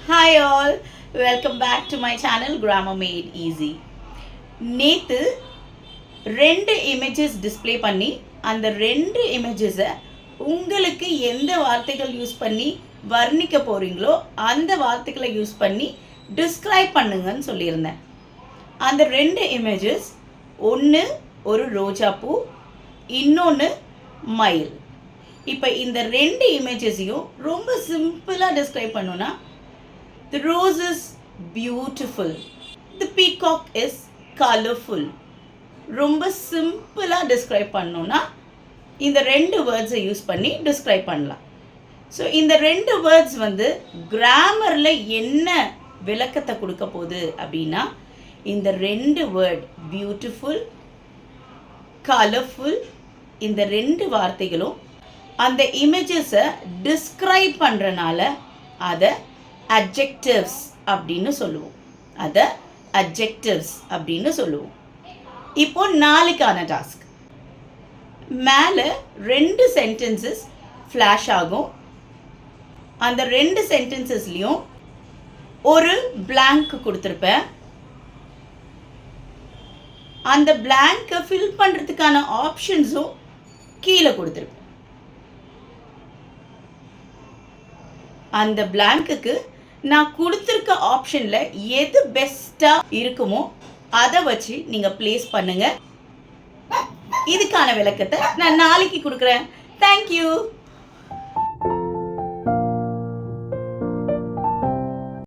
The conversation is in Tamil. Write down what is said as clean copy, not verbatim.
Hi all, welcome back to my channel Grammar Made Easy. நேத்து ரெண்டு இமேஜஸ் டிஸ்ப்ளே பண்ணி அந்த ரெண்டு இமேஜஸை உங்களுக்கு எந்த வார்த்தைகள் யூஸ் பண்ணி வர்ணிக்க போகிறீங்களோ அந்த வார்த்தைகளை யூஸ் பண்ணி டிஸ்கிரைப் பண்ணுங்கன்னு சொல்லியிருந்தேன். அந்த ரெண்டு இமேஜஸ் ஒன்று ஒரு ரோஜாப்பூ, இன்னொன்று மயில். இப்போ இந்த ரெண்டு இமேஜஸையும் ரொம்ப சிம்பிளாக டிஸ்கிரைப் பண்ணோன்னா, the rose is beautiful, the peacock is colorful. ரொம்ப சிம்பிளாக டிஸ்கிரைப் பண்ணோன்னா இந்த ரெண்டு வேர்ட்ஸை யூஸ் பண்ணி டிஸ்கிரைப் பண்ணலாம். ஸோ இந்த ரெண்டு வேர்ட்ஸ் கிராமரில் என்ன விளக்கத்தை கொடுக்க போகுது அப்படின்னா, இந்த ரெண்டு வேர்ட் பியூட்டிஃபுல், கலர்ஃபுல், இந்த ரெண்டு வார்த்தைகளும் அந்த இமேஜஸை டிஸ்கிரைப் பண்ணுறனால அதை adjectives அப்படின்னு சொல்லுவோம். அதை adjectives அப்படின்னு சொல்லுவோம். இப்போ நாளைக்கான டாஸ்க், மேலே ரெண்டு சென்டென்சஸ் ஃப்ளாஷ் ஆகும். அந்த ரெண்டு சென்டென்சஸ்லேயும் ஒரு blank கொடுத்துருப்பேன். அந்த blank-ஐ ஃபில் பண்ணுறதுக்கான ஆப்ஷன்ஸும் கீழே கொடுத்துருப்பேன். அந்த blank-க்கு நான் கொடுத்துருக்க ஆப்ஷனில் எது பெஸ்ட்டாக இருக்குமோ அதை வச்சு நீங்கள் ப்ளேஸ் பண்ணுங்கள். இதுக்கான விளக்கத்தை நான் நாளைக்கு கொடுக்குறேன். தேங்க்யூ.